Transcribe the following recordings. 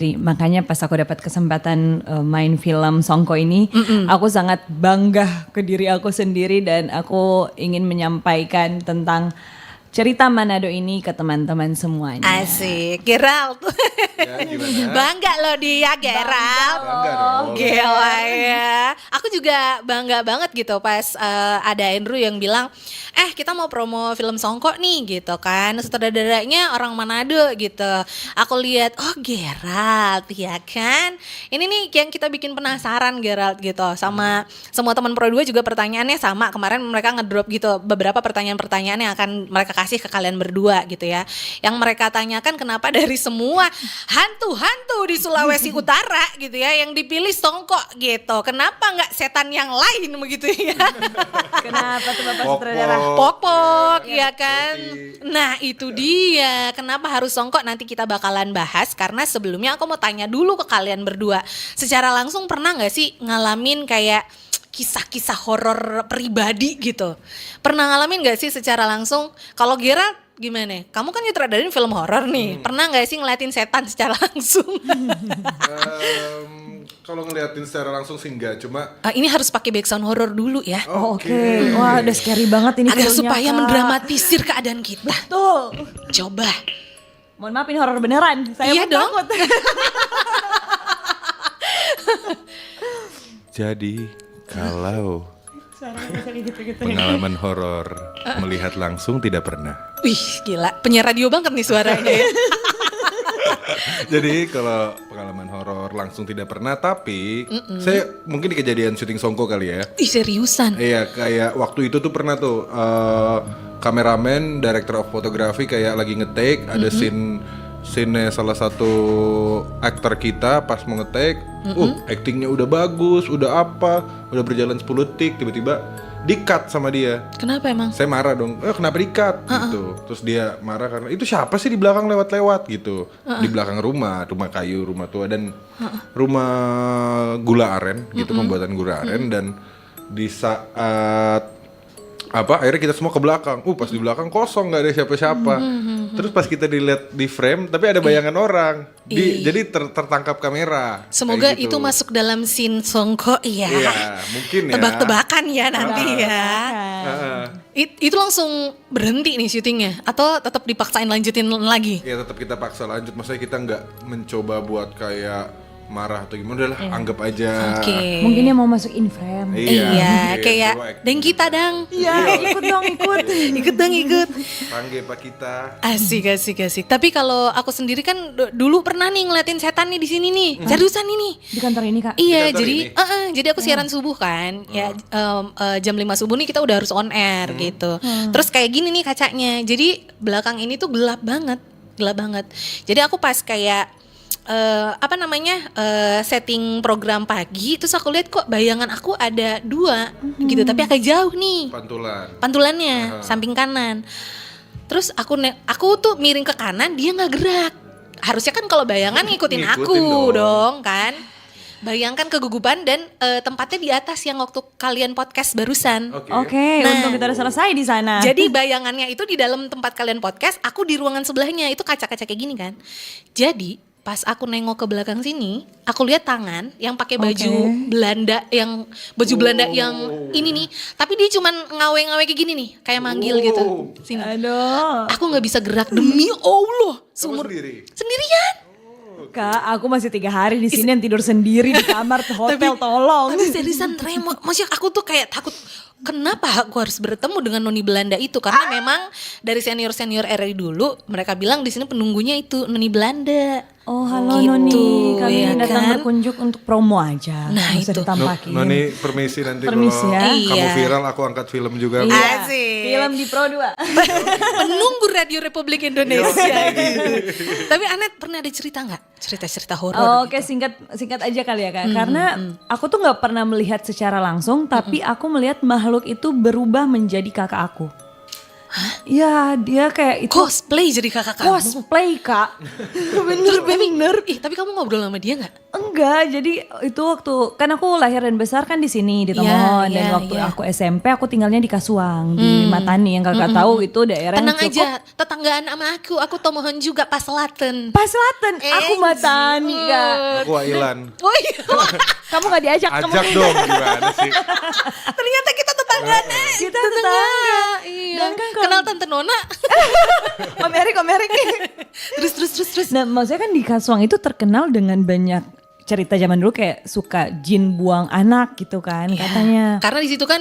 Makanya pas aku dapat kesempatan main film Songko ini, aku sangat bangga ke diri aku sendiri dan aku ingin menyampaikan tentang cerita Manado ini ke teman-teman semuanya. Asik, Gerald. Ya, gimana? Bangga loh dia, Gerald. Bangga dong. Gila ya. Aku juga bangga banget gitu pas ada Andrew yang bilang, kita mau promo film Songko nih gitu kan. Sutradaranya orang Manado gitu. Aku lihat, oh Gerald ya kan. Ini nih yang kita bikin penasaran Gerald gitu. Sama semua teman Pro 2 juga pertanyaannya sama. Kemarin mereka ngedrop gitu beberapa pertanyaan-pertanyaan yang akan mereka kasih ke kalian berdua gitu ya. Yang mereka tanyakan kenapa dari semua hantu-hantu di Sulawesi Utara gitu ya yang dipilih Songko gitu. Kenapa nggak setan yang lain begitu ya? Kenapa tuh Bapak Pok-pok. Sutradara? Pok-pok ya kan. Nah itu dia kenapa harus Songko, nanti kita bakalan bahas. Karena sebelumnya aku mau tanya dulu ke kalian berdua, secara langsung pernah gak sih ngalamin kayak kisah-kisah horor pribadi gitu? Pernah ngalamin gak sih secara langsung? Kalau Gerald gimana? Kamu kan nyutradarin film horor nih. Pernah gak sih ngeliatin setan secara langsung? Kalau ngeliatin secara langsung sih enggak, cuma Ini harus pakai background horor dulu ya. Oke. Wah udah scary banget ini Agar filmnya, supaya Kak. mendramatisir keadaan kita. Betul. Coba. Mohon maaf ini horor beneran. Saya Iya pun dong. takut. jadi kalau pengalaman horor melihat langsung tidak pernah. Wih gila, penyiar radio banget nih suaranya ya. Jadi kalau pengalaman horor langsung tidak pernah, tapi saya mungkin di kejadian syuting Songko kali ya. Ih seriusan? Iya, kayak waktu itu tuh pernah tuh kameramen, director of photography kayak lagi nge-take, ada scene salah satu aktor kita pas mau nge-take, actingnya udah bagus, udah udah berjalan 10 detik, tiba-tiba di-cut sama dia. Kenapa emang? Saya marah dong, kenapa di-cut gitu. Terus dia marah karena itu siapa sih di belakang lewat-lewat gitu. Di belakang rumah kayu, rumah tua dan rumah gula aren gitu, pembuatan gula aren. Dan di saat akhirnya kita semua ke belakang. Pas di belakang kosong, nggak ada siapa-siapa. Terus pas kita dilihat di frame, tapi ada bayangan orang. Jadi tertangkap kamera. Semoga Kayak gitu. itu masuk dalam scene Songko ya. Iya, mungkin ya. Tebak-tebakan ya nanti ya. Itu langsung berhenti nih syutingnya? Atau tetap dipaksain lanjutin lagi? Ya tetap kita paksa lanjut. Maksudnya kita nggak mencoba buat kayak marah atau gimana, udahlah anggap aja. Oke. Mungkin dia mau masuk in frame. Iya, mungkin. kayak Coba acting. deng kita dang. Iya, ikut dong, ikut. Ikut dong, ikut. Panggil Pak kita. Asik. Tapi kalau aku sendiri kan dulu pernah nih ngeliatin setan nih di sini nih. Seriusan ini. Di kantor ini, Kak. Iya, kantor jadi ini? jadi aku siaran subuh kan. Ya jam 5 subuh nih kita udah harus on air gitu. Terus kayak gini nih kacanya. Jadi belakang ini tuh gelap banget. Jadi aku pas kayak setting program pagi, terus aku lihat kok bayangan aku ada 2 gitu, tapi agak jauh nih pantulannya, samping kanan. Terus aku tuh miring ke kanan, dia nggak gerak. Harusnya kan kalau bayangan ngikutin aku Ngikutin dong kan. Bayangkan kegugupan dan tempatnya di atas yang waktu kalian podcast barusan. Oke, Nah. untung kita udah selesai di sana. Jadi bayangannya itu di dalam tempat kalian podcast, aku di ruangan sebelahnya, itu kaca-kaca kayak gini kan. Jadi pas aku nengok ke belakang sini, aku lihat tangan yang pakai baju Belanda yang ini nih, tapi dia cuman ngawe-ngawe kayak gini nih, kayak manggil gitu. Sini. Aduh. Aku nggak bisa gerak demi Allah. Sendiri? Sendirian. Kak, aku masih 3 hari di sini yang tidur sendiri di kamar hotel, tolong. Tapi seriusan tremor. Maksudnya aku tuh kayak takut, kenapa aku harus bertemu dengan noni Belanda itu? Karena memang dari senior-senior RRI dulu mereka bilang di sini penunggunya itu noni Belanda. Oh, halo Gitu, Noni, kami ya datang kan? berkunjung untuk promo aja. Nah, Nggak usah itu. ditampakin. Noni permisi nanti Permisi kalau ya. kamu Iya. viral aku angkat film juga. Iya. Asik. Film di Pro 2. Penunggu Radio Republik Indonesia gitu. Tapi Anet pernah ada cerita nggak? Cerita-cerita horor Oke, gitu? singkat aja kali ya, Kak. Karena aku tuh nggak pernah melihat secara langsung, tapi aku melihat makhluk itu berubah menjadi kakak aku. Ya dia kayak itu Cosplay jadi kakak kamu. cosplay kak. Bener-bener. Tapi kamu ngobrol sama dia nggak? Enggak, jadi itu waktu kan aku lahir dan besar kan di sini di Tomohon, dan waktu aku SMP aku tinggalnya di Kasuang di Matani, yang kakak tahu itu daerah Tenang yang cukup aja, tetanggaan sama aku Tomohon juga pas Selatan. pas Selatan, aku Matani kak. Aku Ailan. Oh iya, Kamu nggak diajak Ajak dong, gimana sih? ternyata kita tetanggaan. Kita tetangga. Iya. Dan kan kalau- Kenal Tante Nona. Om Erik. terus. Nah, maksudnya kan di Kasuang itu terkenal dengan banyak cerita zaman dulu kayak suka jin buang anak gitu kan katanya. Karena di situ kan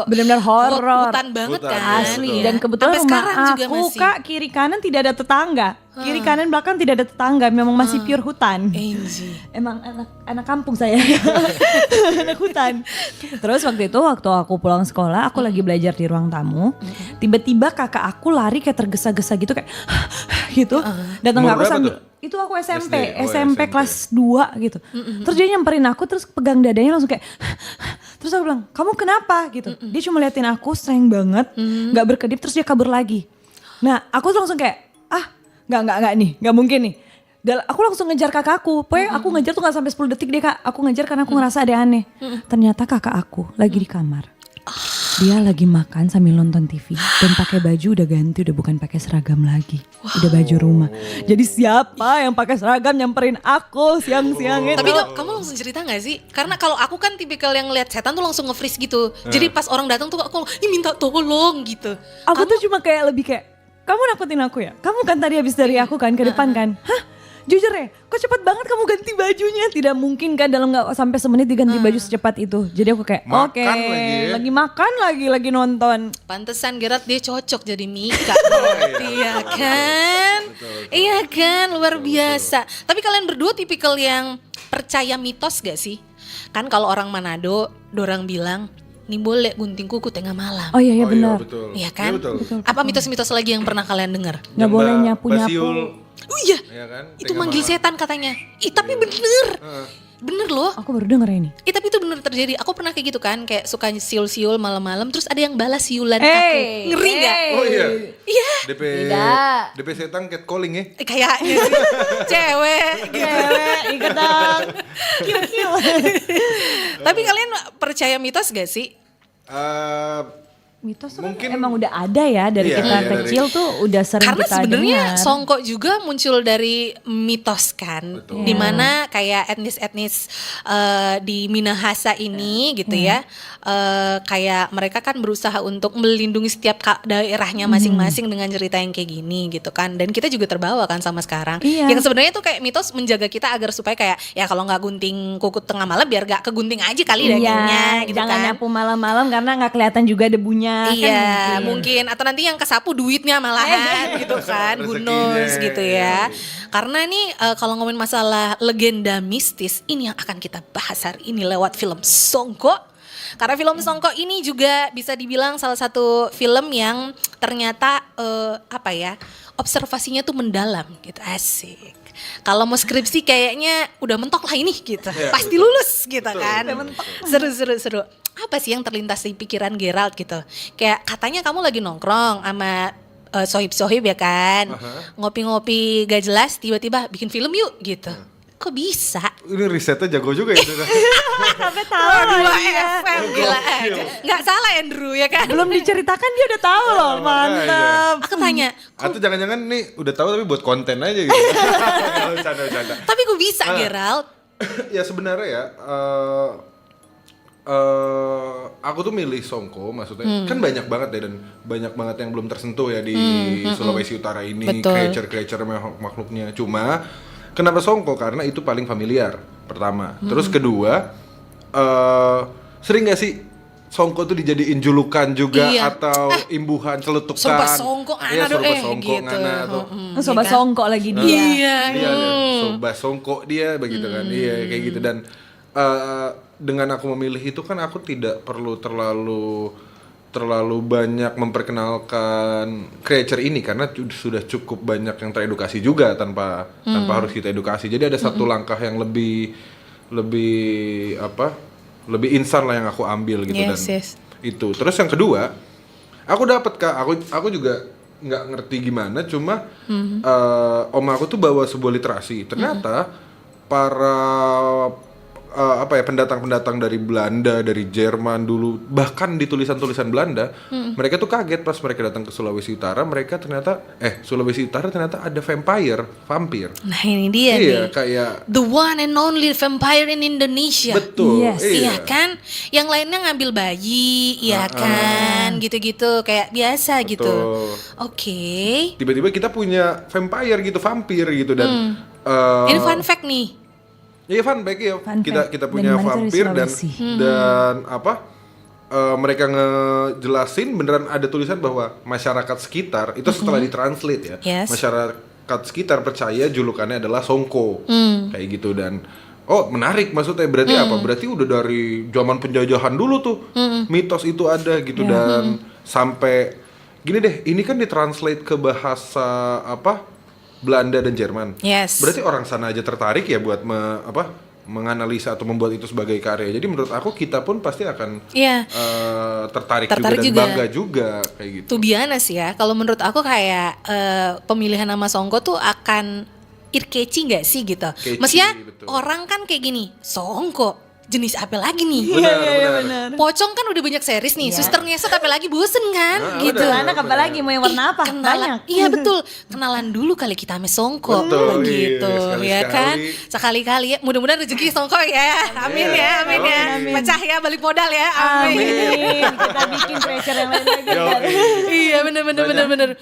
Benar-benar horor. hutan banget Hutan, kan. Asli. betul. Dan kebetulan Sampai rumah sekarang juga aku masih. kak kiri kanan tidak ada tetangga. Kiri kanan belakang tidak ada tetangga. Memang masih pure hutan. Enji. Emang anak kampung saya. Anak hutan. Terus waktu aku pulang sekolah, aku lagi belajar di ruang tamu. Tiba-tiba kakak aku lari kayak tergesa-gesa gitu kayak gitu. Datang ke Umur aku berapa sambil tuh? itu aku SMP, SD. Oh, SMP SMP. kelas 2 gitu. Terus dia nyamperin aku terus pegang dadanya langsung kayak terus aku bilang, "Kamu kenapa?" gitu. Dia cuma liatin aku streng banget, nggak berkedip terus dia kabur lagi. Nah, aku tuh langsung kayak, nggak nih, nggak mungkin nih. Aku langsung ngejar kakakku. Pokoknya aku ngejar tuh gak sampai 10 detik deh kak. Aku ngejar karena aku ngerasa ada aneh. Ternyata kakak aku lagi di kamar. Dia lagi makan sambil nonton TV dan pakai baju udah ganti, udah bukan pakai seragam lagi. Udah baju rumah. Jadi siapa yang pakai seragam nyamperin aku siang-siang itu? Tapi kamu langsung cerita gak sih? Karena kalau aku kan tipikal yang lihat setan tuh langsung nge-freeze gitu. Jadi pas orang datang tuh aku minta tolong gitu. Aku tuh cuma kayak lebih kayak, kamu nakutin aku ya? Kamu kan tadi habis dari aku kan ke depan kan? Hah? Jujur ya, kok cepet banget kamu ganti bajunya? Tidak mungkin kan dalam gak sampai semenit diganti baju secepat itu. Jadi aku kayak Makan oke, lagi ya? lagi makan lagi nonton. Pantesan Gerard dia cocok jadi Mika. Iya kan? Iya kan, luar biasa. Tapi kalian berdua tipikal yang percaya mitos gak sih? Kan kalau orang Manado, dorang bilang, nih boleh gunting kuku tengah malam. Oh iya Oh, benar. betul. Iya kan? Iya, betul. Apa mitos-mitos lagi yang pernah kalian dengar? Nggak boleh Jamba, nyapu-nyapu. Basiul, Oh iya, ya kan? itu Tengah manggil malam. setan katanya. Tapi bener. Bener loh. Aku baru denger ini. Tapi itu bener terjadi. Aku pernah kayak gitu kan, kayak suka siul-siul malam-malam, terus ada yang balas siulan aku. Ngeri gak? Oh iya. Iya. DP Tidak. DP setan catcalling ya. Kayaknya sih. Cewek gitu. Cewek ikut dong. Tapi kalian percaya mitos gak sih? Mitos tuh Mungkin- kan emang udah ada ya dari Iya, kita iya, kecil tuh udah sering Karena kita sebenarnya dengar. songkok juga muncul dari mitos kan, Betul. dimana kayak etnis-etnis di Minahasa ini gitu ya, kayak mereka kan berusaha untuk melindungi setiap daerahnya masing-masing dengan cerita yang kayak gini gitu kan, dan kita juga terbawa kan sama sekarang. Iya. Yang sebenarnya tuh kayak mitos menjaga kita agar supaya kayak ya kalau nggak gunting kuku tengah malam biar gak kegunting aja kali dagingnya gitu jangan kan. nyapu malam-malam karena nggak kelihatan juga debunya. Iya, kan mungkin atau nanti yang kesapu duitnya malahan gitu kan, who knows Rezekinya, gitu iya. ya. Karena nih kalau ngomongin masalah legenda mistis, ini yang akan kita bahas hari ini lewat film Songko. Karena film Songko ini juga bisa dibilang salah satu film yang ternyata observasinya tuh mendalam gitu, asik. Kalau mau skripsi kayaknya udah mentok lah ini gitu, Iya, pasti betul. lulus gitu Betul. kan. Seru. Apa sih yang terlintas di pikiran Gerald gitu? Kayak katanya kamu lagi nongkrong sama sohib-sohib ya kan, ngopi-ngopi gak jelas, tiba-tiba bikin film yuk gitu. Kok bisa? Ini risetnya jago juga ya. Sampai tahu Dua lagi ya. FM gila aja. Nggak salah Andrew ya kan? Belum diceritakan dia udah tahu loh, mantap. Aku tanya, Atau jangan-jangan nih udah tahu tapi buat konten aja gitu. Bercanda. tapi kok bisa Gerald? Ya sebenarnya ya aku tuh milih Songko, maksudnya kan banyak banget ya, dan banyak banget yang belum tersentuh ya di Sulawesi Utara ini, Betul. creature makhluknya. Cuma kenapa Songko? Karena itu paling familiar pertama. Terus kedua, sering gak sih Songko tuh dijadiin julukan juga Iya. atau imbuhan celetukan? Soba Songko, Iya, Ana, Soba gitu. Songko, Ngana, atau Sobat kan? songkok lagi dia. Iya. dia Soba Songko dia begitu kan. Iya kayak gitu, dan dengan aku memilih itu kan aku tidak perlu terlalu banyak memperkenalkan creature ini karena sudah cukup banyak yang teredukasi juga tanpa harus kita edukasi. Jadi ada satu langkah yang lebih instan lah yang aku ambil gitu. Yes, Dan yes. itu. Terus yang kedua, Aku dapat Kak, aku juga nggak ngerti gimana, cuma om aku tuh bawa sebuah literasi. Ternyata para pendatang-pendatang dari Belanda, dari Jerman dulu, bahkan di tulisan-tulisan Belanda, mereka tuh kaget pas mereka datang ke Sulawesi Utara, Sulawesi Utara ternyata ada vampir. Nah ini dia Iya, nih. kayak The one and only vampire in Indonesia. betul. Yes. Iya kan, yang lainnya ngambil bayi, iya kan, gitu-gitu kayak biasa gitu. Betul. Oke. Tiba-tiba kita punya vampir gitu dan Ini fun fact nih. iya fun fact ya. Fun fact. Kita Dan punya mana tuh di vampir dan Sulawesi. mereka ngejelasin beneran ada tulisan bahwa masyarakat sekitar itu setelah ditranslate ya. Yes. Masyarakat sekitar percaya julukannya adalah Songko. Kayak gitu dan menarik maksudnya berarti apa? Berarti udah dari zaman penjajahan dulu tuh mitos itu ada gitu dan sampai gini deh, ini kan ditranslate ke bahasa Belanda dan Jerman. Yes. Berarti orang sana aja tertarik ya buat menganalisa atau membuat itu sebagai karya. Jadi menurut aku kita pun pasti akan Iya. tertarik Tertarik juga dan juga. bangga juga kayak gitu. To be honest ya, kalau menurut aku kayak pemilihan nama Songko tuh akan ear-catchy nggak sih gitu. Catchy, Maksudnya betul. orang kan kayak gini, Songko jenis apa lagi nih? Benar. Pocong kan udah banyak series nih, Suster Ngesot apa lagi bosen kan? Nah, gitu. benar. Anak apalagi mau yang warna apa? Kenalan, Banyak. iya betul. Kenalan dulu kali kita sama Songko, Betul, begitu, iya, ya kan? sekali-sekali. Sekali-kali ya. Mudah-mudahan rezeki Songko ya, amin ya, amin ya. Amin. Pecah ya, balik modal ya, amin. Amin. Kita bikin treasure yang lain lagi. Yo, Iya bener.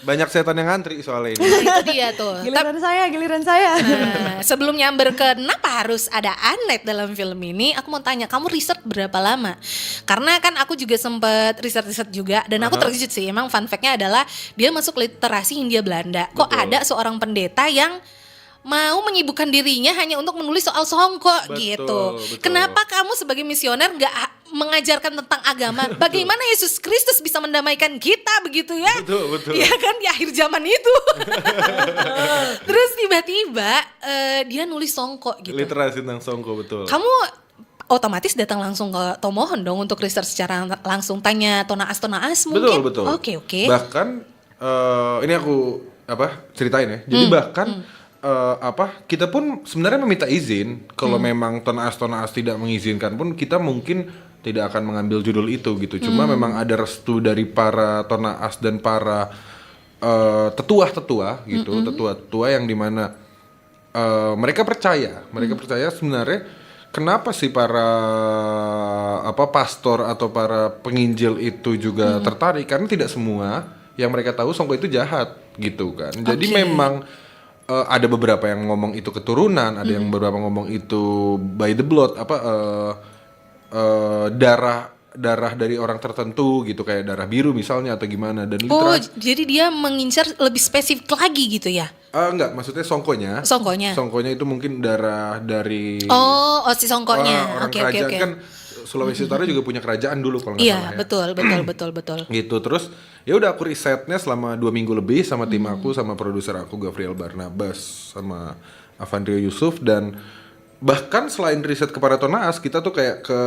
banyak setan yang ngantri soalnya ini. Itu dia tuh. Giliran saya. Nah, sebelum nyamber ke kenapa harus ada Anet dalam film ini, aku mau tanya, kamu riset berapa lama? Karena kan aku juga sempet riset juga, dan aku terkejut sih. Emang fun fact-nya adalah dia masuk literasi Hindia Belanda. Kok Betul. ada seorang pendeta yang mau menyibukkan dirinya hanya untuk menulis soal Songko Betul, gitu. betul. Kenapa kamu sebagai misioner nggak mengajarkan tentang agama? Bagaimana Yesus Kristus bisa mendamaikan kita begitu ya? Betul. Ya kan di akhir zaman itu. Terus tiba-tiba dia nulis Songko gitu. Literasi tentang Songko betul. Kamu otomatis datang langsung ke Tomohon dong untuk research secara langsung, tanya Tonaas mungkin. Betul. Oke. Bahkan ini aku ceritain ya. Jadi bahkan kita pun sebenarnya meminta izin kalau memang Tonaas tidak mengizinkan pun kita mungkin tidak akan mengambil judul itu gitu. Cuma memang ada restu dari para Tonaas dan para tetua-tetua gitu, tetua-tetua yang dimana mereka percaya sebenarnya. Kenapa sih para pastor atau para penginjil itu juga tertarik? Karena tidak semua yang mereka tahu Songko itu jahat gitu kan. Jadi memang ada beberapa yang ngomong itu keturunan, ada yang beberapa ngomong itu by the blood darah dari orang tertentu gitu, kayak darah biru misalnya atau gimana. Dan Jadi dia mengincar lebih spesifik lagi gitu ya? Enggak, maksudnya Songkonya itu mungkin darah dari si Songkonya. orang Oke. kerajaan kan. Sulawesi Utara juga punya kerajaan dulu kalau nggak salah ya. Iya, betul. Gitu, terus ya udah aku risetnya selama 2 minggu lebih sama tim aku, sama produser aku Gavriel Barnabas, sama Avandrio Yusuf, dan bahkan selain riset ke para Tonaas, kita tuh kayak ke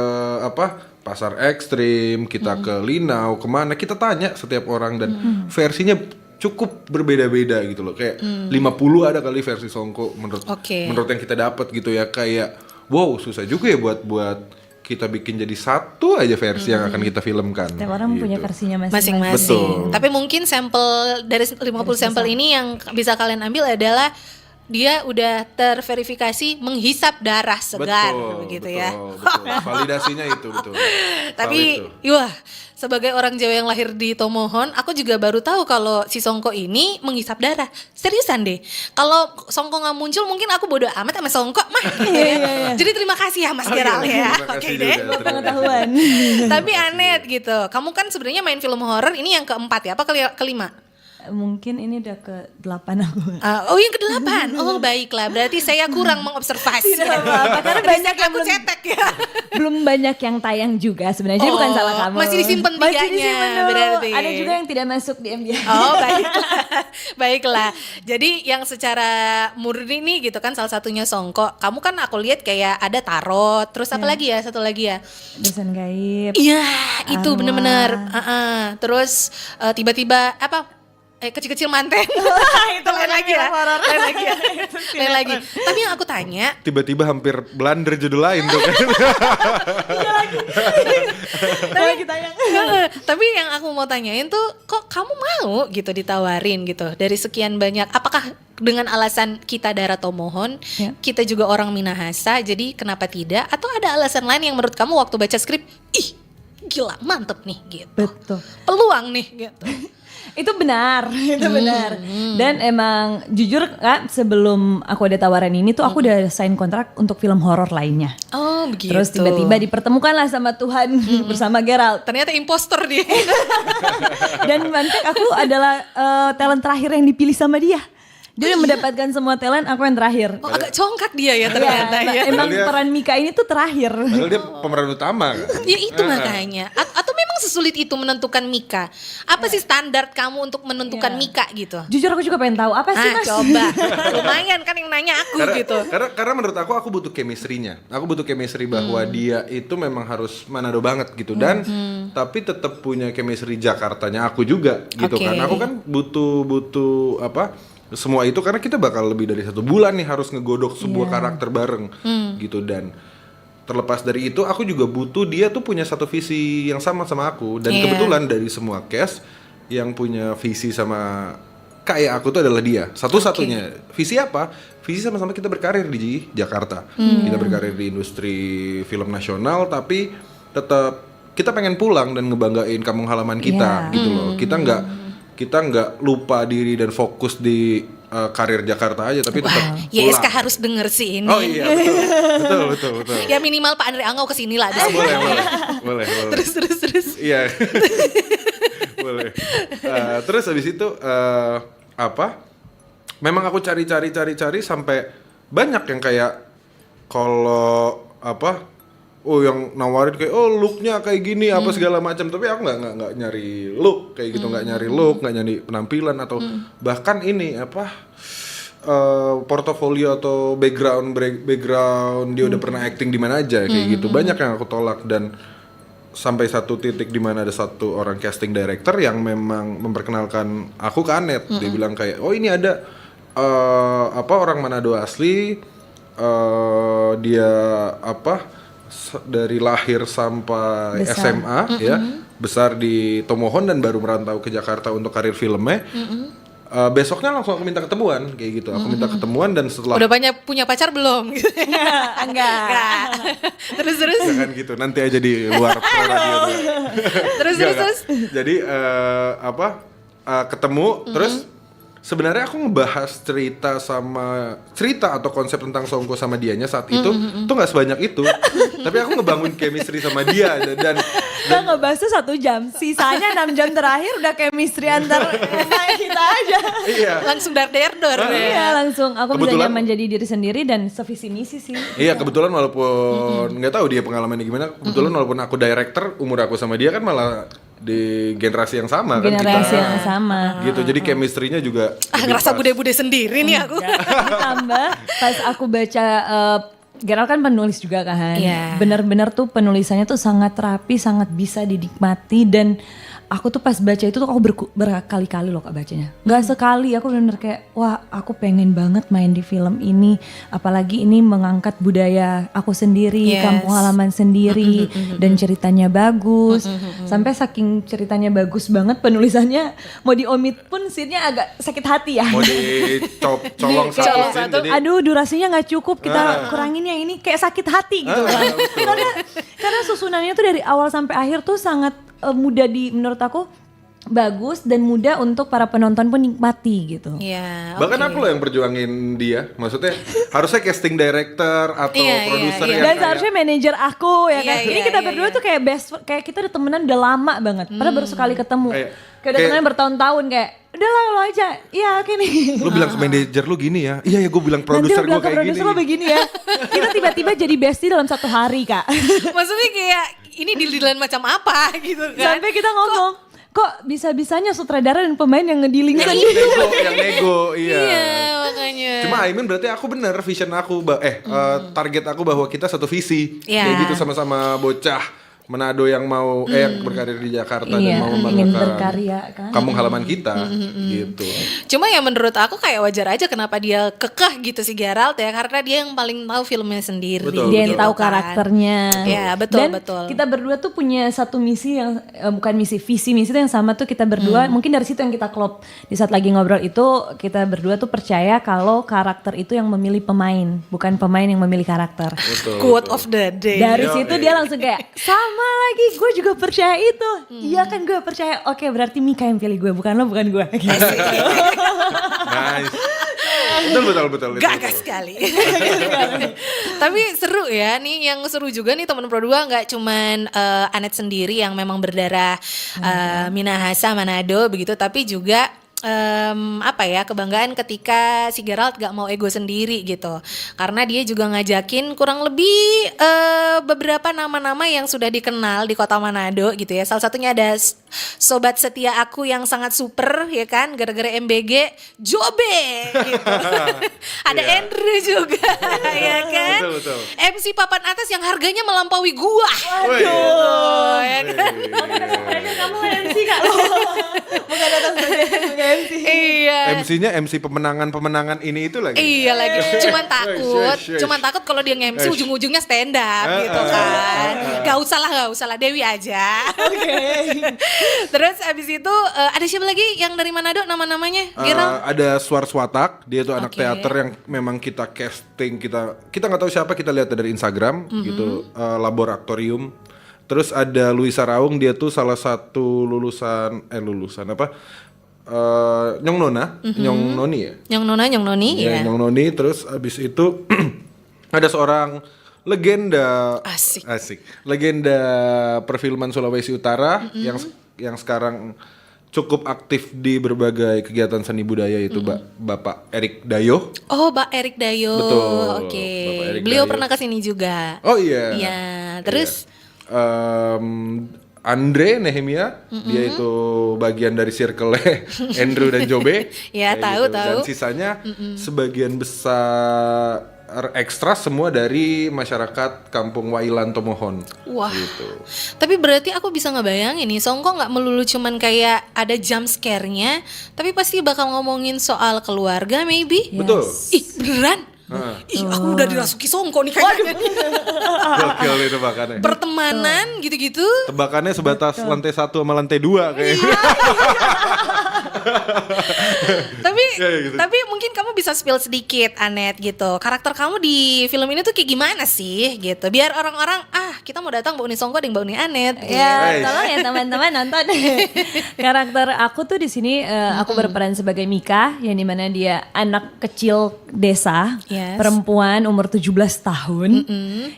Pasar Ekstrim, kita ke Linau, kemana, kita tanya setiap orang dan versinya cukup berbeda-beda gitu loh, kayak 50 ada kali versi Songko menurut yang kita dapat gitu ya, kayak wow susah juga ya buat kita bikin jadi satu aja versi yang akan kita filmkan. Setiap orang gitu. punya versinya Masing-masing. Betul. Tapi mungkin sampel dari 50 sampel ini yang bisa kalian ambil adalah dia udah terverifikasi menghisap darah segar begitu ya. Betul. Validasinya itu betul. Tapi wah, sebagai orang Jawa yang lahir di Tomohon, aku juga baru tahu kalau si Songko ini menghisap darah. Seriusan deh. Kalau Songko nggak muncul, mungkin aku bodo amat sama Songko mah. Jadi terima kasih ya Mas Geral ya. Oke deh. Pengetahuan. Tapi Anet gitu. Kamu kan sebenarnya main film horor ini yang keempat ya? Apa kelima? Mungkin ini udah ke-8 aku. Oh yang ke-8. Oh baiklah, berarti saya kurang mengobservasi. Tidak apa-apa, karena banyak yang aku belum cetek ya. belum banyak yang tayang juga sebenarnya. Jadi bukan salah kamu. Masih disimpan tiganya dulu. berarti. Ada juga yang tidak masuk di MBA. Oh baiklah, baiklah. Jadi yang secara murni nih gitu kan salah satunya Songko. Kamu kan aku lihat kayak ada tarot, terus apa lagi ya? Satu lagi ya? Desain gaib. Iya, itu Arwah. bener-bener. Terus tiba-tiba apa? Kecil-kecil manten. Itu lain lagi ya. Lain lagi ya. Lain lagi. Tapi yang aku tanya, Tiba-tiba hampir blunder judul lain tuh kan. tapi yang aku mau tanyain tuh kok kamu mau gitu ditawarin gitu dari sekian banyak, apakah dengan alasan kita darah Tomohon, Ya. kita juga orang Minahasa, jadi kenapa tidak? Atau ada alasan lain yang menurut kamu waktu baca skrip, ih gila mantep nih gitu, Betul. peluang nih gitu. Itu benar, itu benar. Dan emang jujur Kak, sebelum aku ada tawaran ini tuh aku udah sign kontrak untuk film horor lainnya. Oh begitu. Terus tiba-tiba dipertemukanlah sama Tuhan bersama Geralt. ternyata impostor dia. Dan mantek aku adalah talent terakhir yang dipilih sama dia. Dia udah mendapatkan semua talent, aku yang terakhir. Oh agak congkak dia ya ternyata ya. Emang Padahal dia- peran Mika ini tuh terakhir. Padahal dia pemeran utama kan. Ya itu makanya. Atau memang sesulit itu menentukan Mika? Apa sih standar kamu untuk menentukan Mika gitu? Jujur aku juga pengen tahu apa sih Mas? Coba. Lumayan kan yang nanya aku gitu. Karena menurut aku butuh chemistry-nya. Aku butuh chemistry bahwa dia itu memang harus Manado banget gitu dan tapi tetap punya chemistry Jakartanya aku juga gitu Oke. kan. Aku kan butuh apa? Semua itu karena kita bakal lebih dari 1 bulan nih harus ngegodok sebuah karakter bareng gitu dan terlepas dari itu aku juga butuh dia tuh punya satu visi yang sama aku dan Iya. kebetulan dari semua cast yang punya visi sama kayak aku tuh adalah dia satu-satunya. Visi apa? Visi sama-sama kita berkarir di Jakarta. Kita berkarir di industri film nasional tapi tetap kita pengen pulang dan ngebanggain kampung halaman kita Iya. gitu loh. Kita nggak lupa diri dan fokus di karir Jakarta aja tapi tetap pulang. YSK harus denger sih ini. Oh iya betul. Ya minimal Pak Andre Angau kesini lah. Ah, boleh. Terus. Iya. Boleh. Terus habis itu apa? Memang aku cari sampai banyak yang kayak kalau apa? Oh yang nawarin kayak looknya kayak gini apa segala macam tapi aku nggak nyari look kayak gitu nggak nyari penampilan atau bahkan ini apa portofolio atau background dia udah pernah acting di mana aja kayak gitu banyak yang aku tolak dan sampai satu titik di mana ada satu orang casting director yang memang memperkenalkan aku ke Anet dia bilang kayak oh ini ada apa orang Manado asli dia apa dari lahir sampai Besar. SMA ya besar di Tomohon dan baru merantau ke Jakarta untuk karir filmnya. Besoknya langsung aku minta ketemuan kayak gitu. Aku minta ketemuan dan setelah Udah banyak punya pacar belum? Enggak. Terus. jangan gitu nanti aja di luar radio. Terus. Jadi ketemu terus sebenarnya aku ngebahas cerita atau konsep tentang Songko sama dianya saat itu tuh nggak sebanyak itu tapi aku ngebangun chemistry sama dia dan Kita ngebahasnya 1 jam, sisanya 6 jam terakhir udah chemistry antar kita aja. iya Langsung dar-der-dor. Iya langsung, aku bisa Kebetulan- nyaman jadi diri sendiri dan sevisi misi sih. iya kebetulan walaupun nggak tahu dia pengalamannya gimana kebetulan walaupun aku director umur aku sama dia kan malah di generasi yang sama Generasi kan yang kita sama. gitu jadi chemistry-nya juga lebih Ngerasa pas. bude-bude sendiri nih aku. Ditambah pas aku baca Gerald kan penulis juga kan. Iya. Benar-benar tuh penulisannya tuh sangat rapi, sangat bisa dinikmati dan aku tuh pas baca itu tuh aku berkali-kali loh Kak bacanya. Gak sekali, aku benar-benar kayak wah aku pengen banget main di film ini. Apalagi ini mengangkat budaya aku sendiri, Yes. kampung halaman sendiri dan ceritanya bagus. Sampai saking ceritanya bagus banget penulisannya mau diomit pun scene-nya agak sakit hati ya. mau dicolong Kayak, satu scene jadi aduh durasinya nggak cukup kita kurangin yang ini kayak sakit hati gitu kan. karena susunannya tuh dari awal sampai akhir tuh sangat mudah menurut aku bagus dan mudah untuk para penonton pun nikmati gitu. Iya. Bahkan oke. aku loh yang berjuangin dia. Maksudnya harusnya casting director atau Iya, produser iya. yang Dan kayak seharusnya manajer aku ya kan. Iya, Ini iya, kita iya, berdua iya. tuh kayak kayak kita udah temenan udah lama banget. Padahal baru sekali ketemu. Kayak udah temenan bertahun-tahun kayak udahlah lo aja. Iya oke nih. lu bilang ke manajer lu gini ya. Iya ya gue bilang Nanti produser lo gue bilang ke kayak produser gini. lo begini ya. Kita tiba-tiba jadi bestie dalam 1 hari kak. Maksudnya kayak ini deal-dealan macam apa gitu kan? Sampai kita ngomong, kok bisa-bisanya sutradara dan pemain yang ngediling sendiri. yang nego, iya. Iya makanya. Cuma Aimin berarti aku bener vision aku, target aku bahwa kita satu visi. Iya. Kayak gitu sama-sama bocah Manado yang mau yang berkarir di Jakarta dan Iya, mau ingin membanggakan berkarya kan. kampung halaman kita gitu. Cuma ya menurut aku kayak wajar aja kenapa dia kekeh gitu si Geralt ya, karena dia yang paling tahu filmnya sendiri. Betul, Dia yang betul. tahu karakternya. Iya, betul, Dan betul. kita berdua tuh punya satu misi yang bukan visi misi tuh yang sama tuh kita berdua. Mungkin dari situ yang kita klop di saat lagi ngobrol itu kita berdua tuh percaya kalau karakter itu yang memilih pemain, bukan pemain yang memilih karakter. Betul. Quote of the day. Dari Yo, situ dia langsung kayak sama lagi, gue juga percaya itu. Iya kan gue percaya. Oke berarti Mika yang pilih gue, bukan lo, bukan gue. Nice. Betul. Gagah sekali. Tapi seru ya nih, yang seru juga nih teman Pro2 nggak cuman Anet sendiri yang memang berdarah Minahasa Manado begitu, tapi juga kebanggaan ketika si Geralt gak mau ego sendiri gitu, karena dia juga ngajakin kurang lebih beberapa nama-nama yang sudah dikenal di kota Manado gitu ya. Salah satunya ada sobat setia aku yang sangat super ya kan, gara-gara MBG Jobe gitu. Ada Iya. Andrew juga ya kan. Betul. MC papan atas yang harganya melampaui gua. Waduh. Ya kan? Kamu MC kak lo. Bukan atas sebagai MC. Iya. MC-nya MC pemenangan ini itu lagi. Iya lagi, cuman takut, Shush. cuman takut kalau dia nge-MC Shush. ujung-ujungnya stand up gitu kan. Gak usah lah, Dewi aja. Oke. Terus abis itu ada siapa lagi yang dari Manado nama-namanya? Gerald? Ada Suar Swatak, dia tuh anak Oke. teater yang memang kita casting, kita nggak tahu siapa, kita lihat dari Instagram gitu, laboratorium. Terus ada Luisa Raung, dia tuh salah satu lulusan apa? Nyong Nona, Nyong Noni ya. Nyong Noni ya. Nyong Noni. Terus abis itu ada seorang legenda Asik. legenda perfilman Sulawesi Utara yang sekarang cukup aktif di berbagai kegiatan seni budaya, itu Bapak Erik Dayo. Oh, Mbak Erik Dayo. Betul, Oke. Bapak Erik Beliau Dayo. pernah kesini juga. Oh iya. Iya. Terus Andre Nehemia, dia itu bagian dari circle Andrew dan Jobe. Ya, Kayak tahu, gitu. tahu. Dan sisanya sebagian besar ekstra semua dari masyarakat Kampung Wailan Tomohon. Wah. Gitu. Tapi berarti aku bisa ngebayangin nih, Songko nggak melulu cuman kayak ada jump scare-nya, tapi pasti bakal ngomongin soal keluarga maybe. Betul. Ih, beneran? Ih, aku udah dirasuki Songko nih kayaknya. Gokil itu bakannya. Pertemanan gitu-gitu. Tebakannya sebatas lantai 1 sama lantai 2 kayaknya. Tapi Ya, gitu. tapi mungkin kamu bisa spill sedikit Anet gitu. Karakter kamu di film ini tuh kayak gimana sih gitu. Biar orang-orang kita mau datang Mbak Uni Songko dan Mbak Uni Anet. Ya, Nice. tolong ya teman-teman nonton. Karakter aku tuh di sini aku berperan sebagai Mika, yang dimana dia anak kecil desa, Yes. perempuan umur 17 tahun,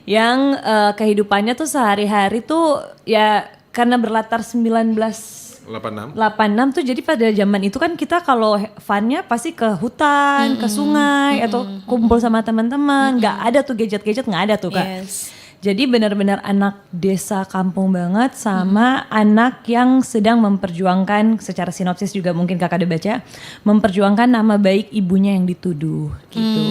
yang kehidupannya tuh sehari-hari tuh ya karena berlatar 86. 86 tuh, jadi pada zaman itu kan kita kalau funnya pasti ke hutan, ke sungai, atau kumpul sama teman-teman. Nggak ada tuh gadget-gadget, nggak ada tuh kak. Yes. Jadi benar-benar anak desa kampung banget sama anak yang sedang memperjuangkan, secara sinopsis juga mungkin kakak udah baca, memperjuangkan nama baik ibunya yang dituduh gitu.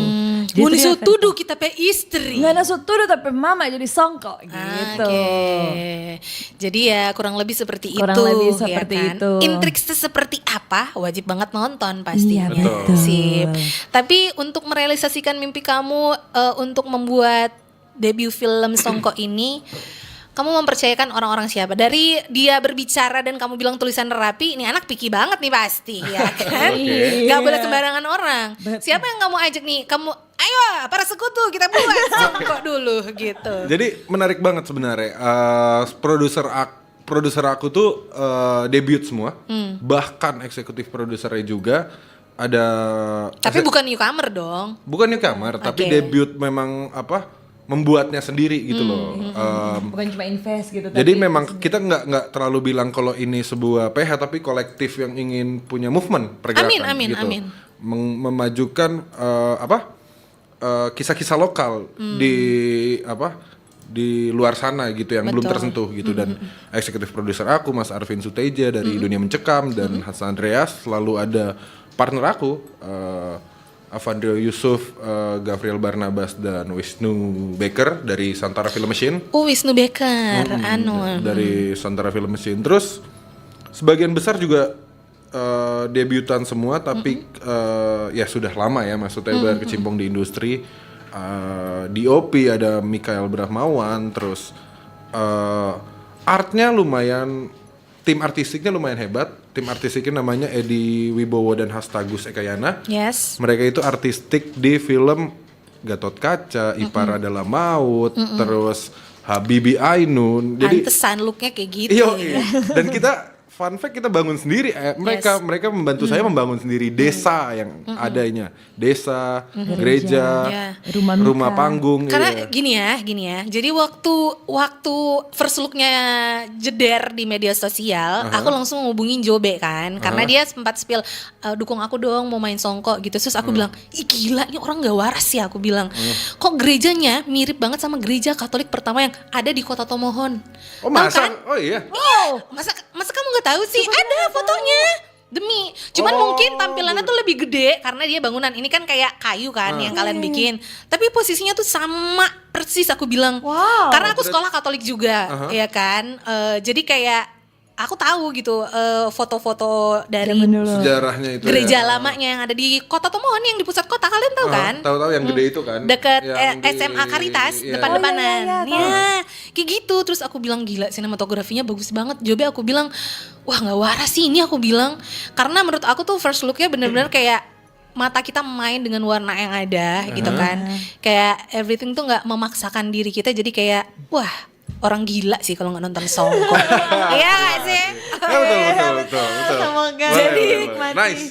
Jadi Muni tuh ya, tuduh kita pe istri. nggak ada tuduh tapi mama jadi songkok gitu. Oke. Jadi ya kurang lebih seperti Kurang itu. lebih ya seperti kan? itu. Intrik seperti apa? Wajib banget nonton pasti. Iya, betul. Sip. Tapi untuk merealisasikan mimpi kamu untuk membuat debut film Songko ini, kamu mempercayakan orang-orang siapa? Dari dia berbicara dan kamu bilang tulisan rapi, ini anak picky banget nih pasti, ya kan? Oke. Gak boleh sembarangan orang. Siapa yang kamu ajak nih? Kamu, ayo para sekutu kita buat Songko dulu gitu. Jadi menarik banget sebenarnya. produser aku tuh debut semua. Bahkan eksekutif produsernya juga ada. Tapi bukan newcomer dong. Bukan newcomer, tapi debut memang membuatnya sendiri gitu loh. Bukan cuma invest gitu. Jadi memang kita nggak terlalu bilang kalau ini sebuah PH, tapi kolektif yang ingin punya movement pergerakan. Amin. Memajukan kisah-kisah lokal di luar sana gitu yang belum tersentuh gitu. Dan eksekutif produser aku Mas Arvin Suteja dari Dunia Mencekam dan Hasan Andreas, selalu ada partner aku Avandrio Yusuf, Gabriel Barnabas dan Wisnu Baker dari Santara Film Machine. Wisnu Baker, dari Santara Film Machine. Terus sebagian besar juga debutan semua, tapi ya sudah lama ya, maksudnya berkecimpung di industri. DOP ada Mikael Brahmawan, terus artnya lumayan, tim artistiknya lumayan hebat. Tim artistiknya namanya Edi Wibowo dan Hastagus Ekayana. Yes. Mereka itu artistik di film Gatot Kaca, Ipar Adalah Maut, terus Habibie Ainun. Jadi pantesan looknya kayak gitu. iya. Dan kita fun fact, kita bangun sendiri. Mereka membantu saya membangun sendiri desa yang adanya, desa, gereja, rumah panggung. Karena gini ya. Jadi waktu first looknya jeder di media sosial, aku langsung ngubungin Jobe kan, karena dia sempat spill, dukung aku dong mau main Songko gitu. Terus aku bilang, ih gila ini orang nggak waras ya. Aku bilang, kok gerejanya mirip banget sama gereja Katolik pertama yang ada di Kota Tomohon. Oh masa? Kan? Oh iya. Masa kamu nggak tahu sih? Ada fotonya. Demi, cuman mungkin tampilannya tuh lebih gede karena dia bangunan. Ini kan kayak kayu kan yang kalian bikin. Tapi posisinya tuh sama persis, aku bilang. Karena aku sekolah Katolik juga, ya kan. Jadi kayak aku tahu gitu foto-foto dari sejarahnya itu gereja lamanya yang ada di Kota Tomohon yang di pusat kota, kalian tahu kan? Tahu yang gede itu kan. Deket SMA Caritas, depan-depanan. Kayak gitu. Terus aku bilang gila, sinematografinya bagus banget. Jobe aku bilang, wah nggak waras sih ini, aku bilang. Karena menurut aku tuh first looknya benar-benar kayak mata kita main dengan warna yang ada gitu kan. Kayak everything tuh nggak memaksakan diri kita, jadi kayak wah orang gila sih kalau nggak nonton Songko. Iya nggak sih? Betul. Semoga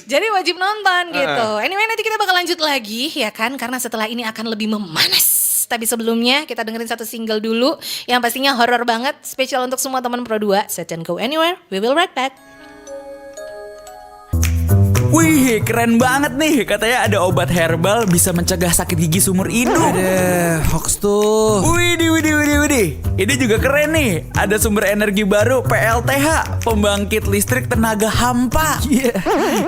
Jadi wajib nonton gitu. Anyway, nanti kita bakal lanjut lagi ya kan, karena setelah ini akan lebih memanas. Tapi sebelumnya kita dengerin satu single dulu yang pastinya horor banget, spesial untuk semua teman Pro 2. So don't go anywhere, we will right back. Wih, keren banget nih. Katanya ada obat herbal bisa mencegah sakit gigi seumur hidup. Ada hoax tuh. Widih. Ini juga keren nih. Ada sumber energi baru PLTH, pembangkit listrik tenaga hampa.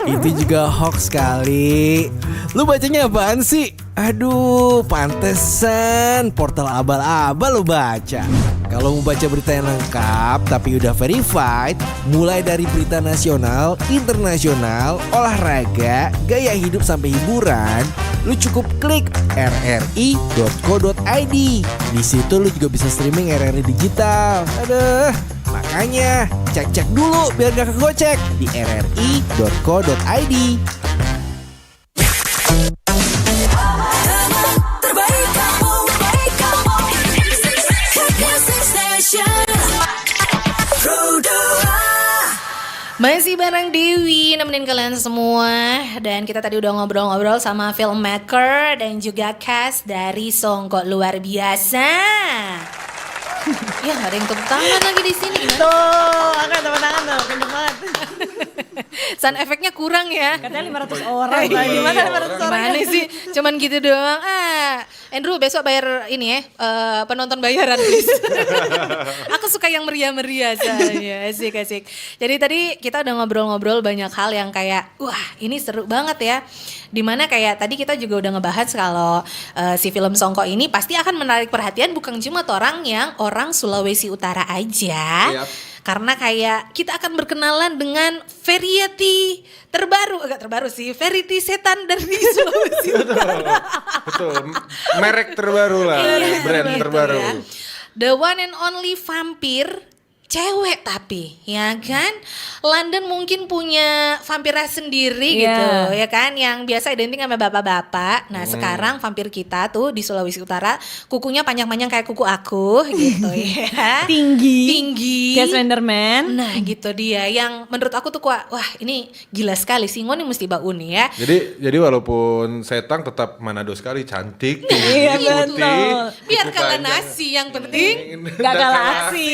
Itu juga hoax kali. Lu bacanya apaan sih? Aduh, pantesan portal abal-abal lu baca. Kalau mau baca berita yang lengkap tapi udah verified, mulai dari berita nasional, internasional, olahraga, gaya hidup sampai hiburan, lu cukup klik rri.co.id. Di situ lu juga bisa streaming RRI digital. Aduh, makanya cek dulu biar gak kegocek di rri.co.id. Masih bareng Dewi, nemenin kalian semua. Dan kita tadi udah ngobrol-ngobrol sama filmmaker dan juga cast dari Songko luar biasa. Ya gak ada yang tepuk tangan lagi di sini. Tuh, aku tepuk tangan tuh, kenceng banget. Sound efeknya kurang ya. Katanya 500 orang. Gimana 500 orang? Gimana sih? Cuman gitu doang. Andrew besok bayar ini ya, penonton bayaran please. Aku suka yang meriah-meriah soalnya. Asik. Jadi tadi kita udah ngobrol-ngobrol banyak hal yang kayak wah ini seru banget ya. Dimana kayak tadi kita juga udah ngebahas kalau si film Songko ini pasti akan menarik perhatian bukan cuma orang Sulawesi Utara aja. Yep. Karena kayak kita akan berkenalan dengan variety variety setan dari Sulawesi Utara. Betul. Merek terbaru lah, brand gitu terbaru. Ya. The one and only vampir cewek tapi ya kan. London mungkin punya vampirnya sendiri Iya. gitu ya kan, yang biasa identik sama bapak-bapak. Nah sekarang vampir kita tuh di Sulawesi Utara kukunya panjang-panjang kayak kuku aku gitu ya. Tinggi Kayak Slenderman. Nah gitu dia yang menurut aku tuh wah ini gila sekali, Singo nih mesti baun nih ya. Jadi walaupun setang tetap Manado sekali, cantik, tinggi, Iya, putih. betul. Biar kuku kalah panjang. nasi yang penting. Gak kalah aksi.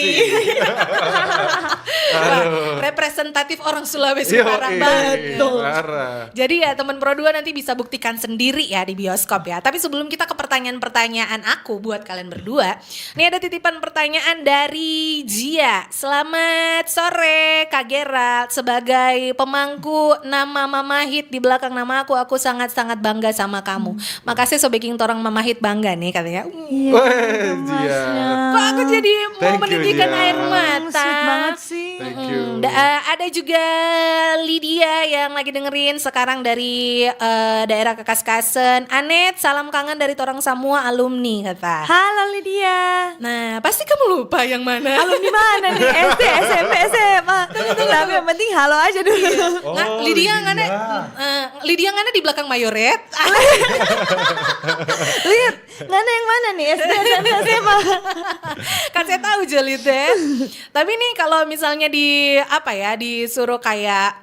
Wah, representatif orang Sulawesi Yo, Utara iya, banget. parah. Jadi ya teman Pro 2 nanti bisa buktikan sendiri ya di bioskop ya. Tapi sebelum kita ke pertanyaan-pertanyaan aku buat kalian berdua, nih ada titipan pertanyaan dari Jia. Selamat sore Kak Gerald, sebagai pemangku nama Mama Hit di belakang nama aku sangat-sangat bangga sama kamu. Makasih sobeking torang Mama Hit bangga nih katanya. Wah, Jia. Kok aku jadi mau Thank you, menitikan Jia. air mata. Sweet banget sih. Thank you. Ada juga Lydia yang lagi dengerin sekarang dari daerah Kekaskasen. Anet, salam kangen dari torang semua alumni kata. Halo Lydia. Nah, pasti kamu lupa yang mana. Alumni mana nih? SD, SMP, SMA. Tapi yang penting halo aja dulu. Lydia ngana, Lydia ngana di belakang Mayoret. Lihat, ngana yang mana nih? SD, SMP, SMA. Kan saya tahu Jelit deh. Tapi nih kalau misalnya disuruh kayak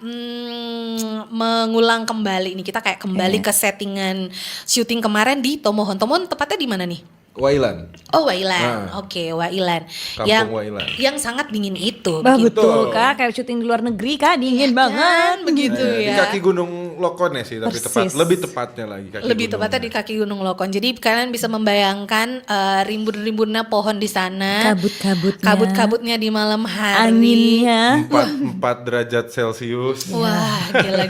mengulang kembali nih, kita kayak kembali ke settingan syuting kemarin di Tomohon. Tomohon tepatnya di mana nih? Wailan. Oh Wailan, Nah. Oke, Wailan. Kampung Wailan. Yang sangat dingin itu. Bah begitu. betul Kak, kayak syuting di luar negeri Kak, dingin banget. Kan, begitu Di ya. kaki Gunung Lokon ya sih, tapi Persis. lebih tepatnya lagi kaki Lebih gunungnya. tepatnya di kaki Gunung Lokon. Jadi kalian bisa membayangkan rimbun-rimbunnya pohon di sana. Kabut-kabutnya. Kabut-kabutnya di malam hari. Anginnya. 4 derajat Celcius. Wah, gila.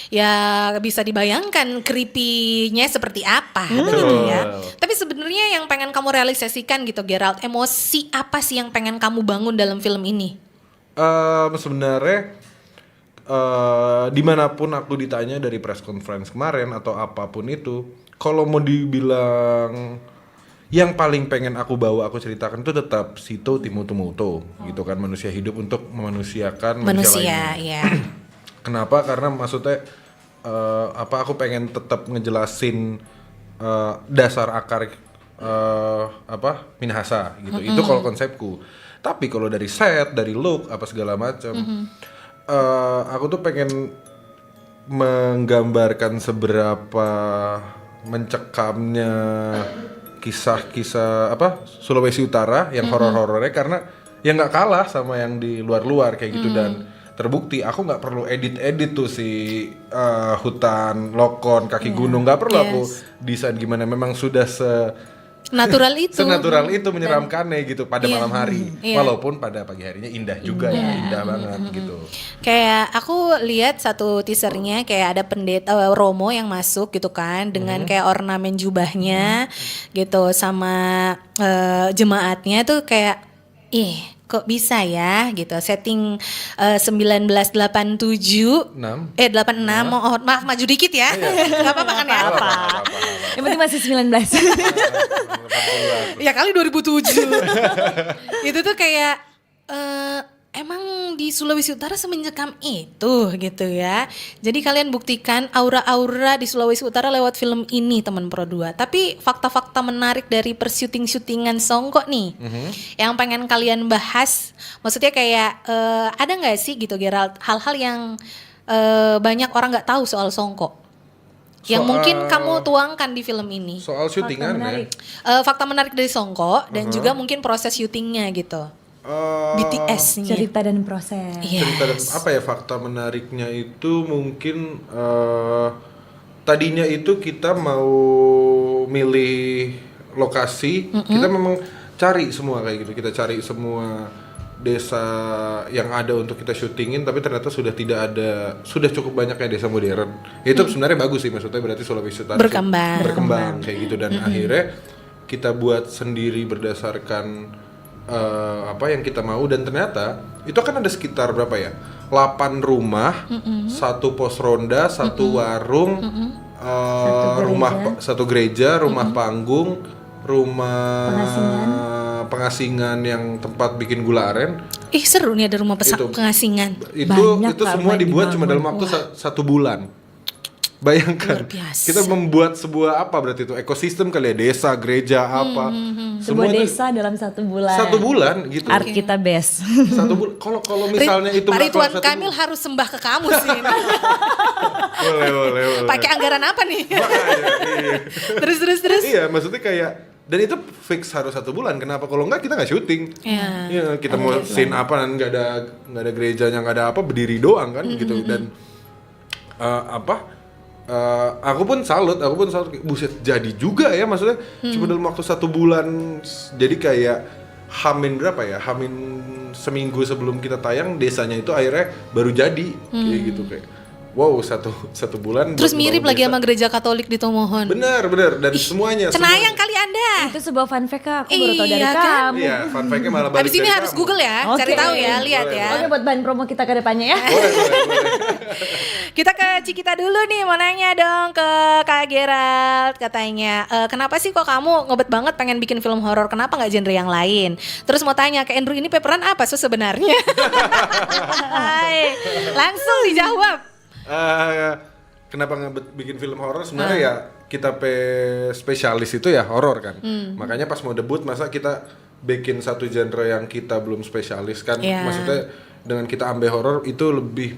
Ya bisa dibayangkan creepy-nya seperti apa begitu ya. Tapi sebenarnya yang pengen kamu realisasikan gitu Gerald, emosi apa sih yang pengen kamu bangun dalam film ini? Sebenarnya dimanapun aku ditanya dari press conference kemarin atau apapun itu, kalau mau dibilang yang paling pengen aku bawa, aku ceritakan itu tetap Sito Timoto gitu kan, manusia hidup untuk memanusiakan Manusia, lainnya. ya. Kenapa? Karena maksudnya aku pengen tetap ngejelasin dasar akar Minahasa gitu. Itu kalau konsepku. Tapi kalau dari set, dari look apa segala macam, aku tuh pengen menggambarkan seberapa mencekamnya kisah-kisah Sulawesi Utara yang horor-horornya, karena yang nggak kalah sama yang di luar-luar kayak gitu. Dan terbukti aku nggak perlu edit tuh si hutan Lokon kaki gunung, nggak perlu aku desain gimana, memang sudah Natural itu. senatural itu menyeramkannya gitu pada malam hari, Iya. walaupun pada pagi harinya indah juga ya, indah banget gitu. Kayak aku lihat satu teasernya kayak ada pendeta Romo yang masuk gitu kan dengan kayak ornamen jubahnya gitu sama jemaatnya tuh kayak kok bisa ya gitu setting 1987 6 86 maaf maju dikit ya. Gak apa-apa kan ya. Yang penting masih 19. Ya kali 2007. Itu tuh kayak emang di Sulawesi Utara semencekam itu gitu ya. Jadi kalian buktikan aura-aura di Sulawesi Utara lewat film ini teman Pro 2. Tapi fakta-fakta menarik dari persyuting-syutingan Songko nih yang pengen kalian bahas. Maksudnya kayak ada gak sih gitu Gerald hal-hal yang banyak orang gak tahu soal Songko yang mungkin kamu tuangkan di film ini. soal syutingan ya. Fakta menarik dari Songko dan juga mungkin proses syutingnya gitu. BTS-nya. Cerita dan proses. Cerita dan apa ya, fakta menariknya itu mungkin tadinya itu kita mau milih lokasi, kita memang cari semua kayak gitu, kita cari semua desa yang ada untuk kita syutingin, tapi ternyata sudah cukup banyaknya desa modern. Itu sebenarnya bagus sih, maksudnya berarti Sulawesi Utara berkembang kayak gitu, dan akhirnya kita buat sendiri berdasarkan apa yang kita mau, dan ternyata itu kan ada sekitar berapa ya, 8 rumah, 1 pos ronda, 1 warung, satu gereja, rumah panggung, rumah pengasingan yang tempat bikin gula aren. Ih seru nih ada rumah Itu. pengasingan. Banyak Itu lah semua yang dibuat cuma dalam dibangun. waktu 1 bulan. Bayangkan, Luar biasa. kita membuat sebuah apa berarti itu ekosistem kali ya, desa, gereja, apa. Sebuah itu desa dalam 1 bulan. 1 bulan gitu. Art kita best. 1 bulan. Kalau misalnya itu Pak Ridwan melakukan 1 Kamil harus sembah ke kamu sih. boleh. Pakai anggaran apa nih? Makanya, iya. terus. Iya, maksudnya kayak dan itu fix harus 1 bulan. Kenapa? Kalau enggak kita nggak syuting. Iya. Iya, kita mau scene apa dan nggak ada gerejanya, nggak ada apa, berdiri doang kan gitu. Dan aku pun salut, kayak, buset jadi juga ya, maksudnya cuma dalam waktu 1 bulan. Jadi kayak Hamin berapa ya? Hamin seminggu sebelum kita tayang, desanya itu akhirnya baru jadi kayak gitu kayak. Wow, satu bulan. Terus buat mirip membangun lagi desa. sama gereja Katolik di Tomohon. Benar dan semuanya. Cenayang kali Anda. Itu sebuah fun fact Kak, aku baru tahu dari Iya kan? kamu. Iya, fun fact-nya malah balik Abis ini dari harus kamu. Google ya, Oke. cari tahu ya, lihat Boleh, ya. Oke, buat bahan promo kita ke depannya ya. Boleh. Kita ke Cikita dulu nih, mau nanya dong ke Kak Gerald. Katanya, kenapa sih kok kamu ngebet banget pengen bikin film horor? Kenapa nggak genre yang lain? Terus mau tanya ke Andrew, ini peperan apa sih sebenarnya? Hai, langsung dijawab. Kenapa bikin film horor? Sebenarnya ya kita spesialis itu ya horor kan. Makanya pas mau debut masa kita bikin satu genre yang kita belum spesialis kan. Iya. Maksudnya dengan kita ambil horor itu lebih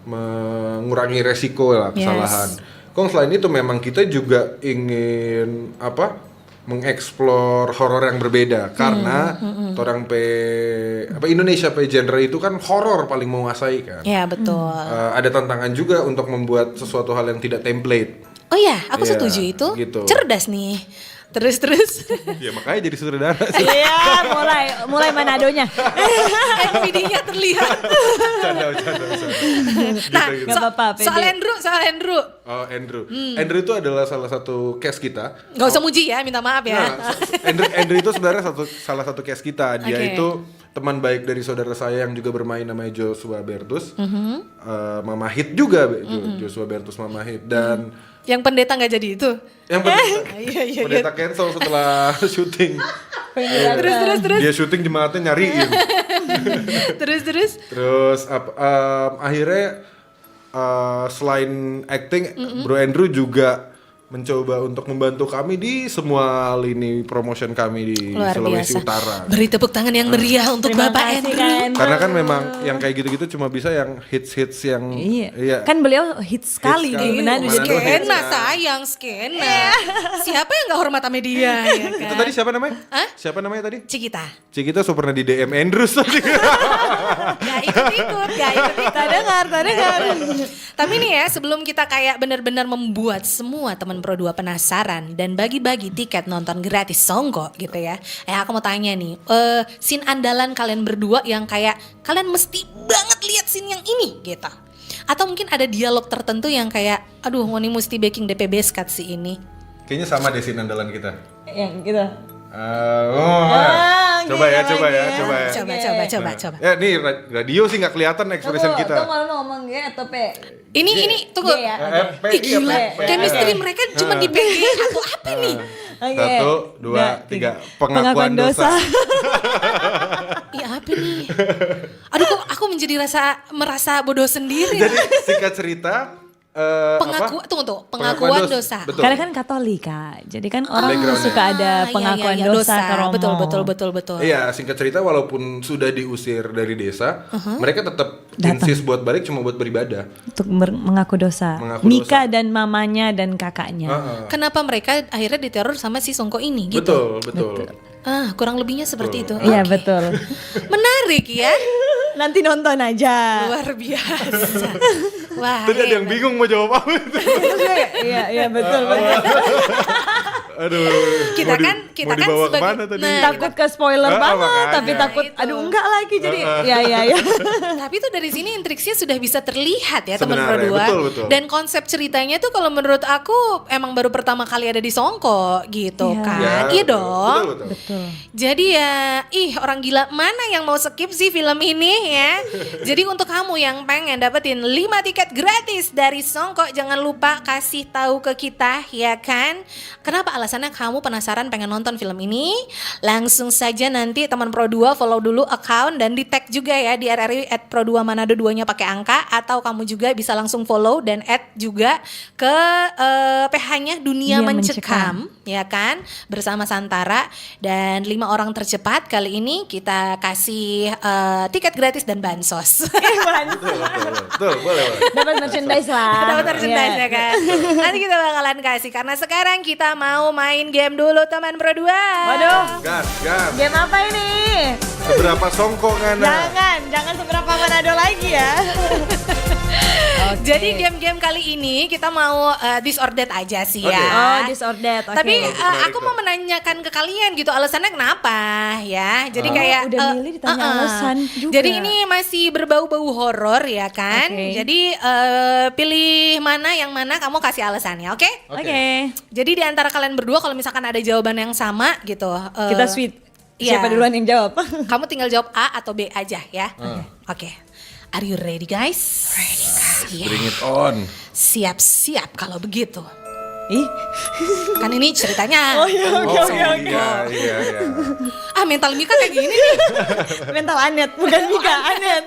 mengurangi resiko lah kesalahan. Kok selain itu memang kita juga ingin mengeksplor horor yang berbeda karena orang Indonesia genre itu kan horor paling menguasai kan. Ya betul. Ada tantangan juga untuk membuat sesuatu hal yang tidak template. Oh iya, aku Iya, setuju itu. gitu. Cerdas nih. Terus. Ya makanya jadi sutradara sih. Iya, mulai Manadonya. NPD-nya terlihat. Canda. Nah, Nggak apa-apa, pede. soal Andrew. Oh, Andrew. Andrew itu adalah salah satu case kita. Gak usah muji ya, minta maaf ya. Nah, Andrew itu sebenarnya salah satu case kita. Dia Oke. itu teman baik dari saudara saya yang juga bermain namanya Joshua Bertus. Mama Hit juga, Joshua Bertus Mama Hit. Dan Yang pendeta nggak jadi itu. yang Iya. pendeta cancel setelah syuting. Terus. Dia syuting jemaatnya nyariin. Terus. Terus akhirnya selain acting, Bro Andrew juga mencoba untuk membantu kami di semua lini promotion kami di Luar Sulawesi biasa. Utara. Beri tepuk tangan yang meriah untuk Terima Bapak kasih, Andrew. Kak. Karena kan memang yang kayak gitu-gitu cuma bisa yang hits yang Iya. Kan beliau hits sekali sekali. di Manado. Manado Jadi hits. Skena sayang, skena. Siapa yang gak hormat sama dia ya kan? Itu tadi siapa namanya? Hah? Siapa namanya tadi? Cikita. Cikita so pernah di DM Andrews tadi. Gak ikut-ikut. tak dengar. Tapi nih ya, sebelum kita kayak benar-benar membuat semua teman Pro 2 penasaran dan bagi-bagi tiket nonton gratis Songko gitu ya. Aku mau tanya nih, scene andalan kalian berdua yang kayak kalian mesti banget lihat scene yang ini gitu. Atau mungkin ada dialog tertentu yang kayak, aduh mau nih mesti baking DPB skat si ini. Kayaknya sama deh scene andalan kita. Yang gitu. Coba ya. Coba. Ya nih radio sih nggak kelihatan expression kita. Tunggu ngomong G atau P? Ini tunggu. G ya. P, Ih, gila, iya, P. chemistry mereka cuma di PG atau apa nih? Oke. 1, 2, 3. Pengakuan dosa. Iya apa nih? Aduh kok aku merasa bodoh sendiri. Jadi singkat cerita Pengakuan dosa. Betul. Karena kan Katolik Kak, jadi kan orang Background-nya. suka ada pengakuan iya, dosa ke Romo. Betul. Iya, singkat cerita walaupun sudah diusir dari desa, mereka tetap Datang. insist buat balik cuma buat beribadah. Untuk mengaku dosa. Mengaku Mika dosa. dan mamanya dan kakaknya. Kenapa mereka akhirnya diteror sama si Songko ini gitu? Betul. Kurang lebihnya seperti itu. Iya Oke. betul. Menarik ya. Nanti nonton aja. Luar biasa. Wah. Tadi ada yang hebat. bingung mau jawab apa itu. Iya betul. Aduh. Kita mau kan dibawa sebagai- kemana tadi? Nah, Takut ke spoiler banget, makanya. tapi takut Itu. aduh enggak lagi jadi ya. Tapi tuh dari sini intriksinya sudah bisa terlihat ya teman Pro Sebenarnya, 2. betul. Dan konsep ceritanya tuh kalau menurut aku emang baru pertama kali ada di Songko gitu Iya. kan. Ya, Iya betul, dong. betul. Jadi ya, orang gila mana yang mau skip sih film ini ya. Jadi untuk kamu yang pengen dapetin 5 tiket gratis dari Songko, jangan lupa kasih tahu ke kita ya kan. Kenapa alasan alasannya kamu penasaran pengen nonton film ini, langsung saja nanti teman Pro 2 follow dulu account dan di tag juga ya di RRI @pro2 Manado 2-nya pakai angka, atau kamu juga bisa langsung follow dan add juga ke PH-nya Dunia Mencekam, ya kan, bersama Santara. Dan 5 orang tercepat kali ini kita kasih tiket gratis dan bansos. Betul, boleh. Dapat merchandise lah. Dapat merchandise ya kan. Nanti kita bakalan kasih, karena sekarang kita mau main game dulu teman Pro 2. Waduh, Gas. game apa ini? Seberapa songkok Ngana? Jangan seberapa Manado lagi ya. Jadi game-game kali ini kita mau this or that aja sih Oke. ya. Oh, this or that. Oke. Tapi Menarik aku tuh. mau menanyakan ke kalian gitu alasannya kenapa ya. Jadi Oh, kayak udah milih ditanya alasan juga. Jadi ini masih berbau-bau horor ya kan. Oke. Jadi pilih mana yang mana kamu kasih alasannya, oke? Oke. Jadi di antara kalian berdua kalau misalkan ada jawaban yang sama gitu. Kita sweet. iya. Siapa duluan yang jawab? Kamu tinggal jawab A atau B aja ya. Oke. Are you ready guys? Ready guys. Bring it on. Siap-siap kalau begitu. Ih, Kan ini ceritanya. Oh iya, oke. Iya. Mental Mika kayak gini nih. mental Anet, bukan Mika, Anet.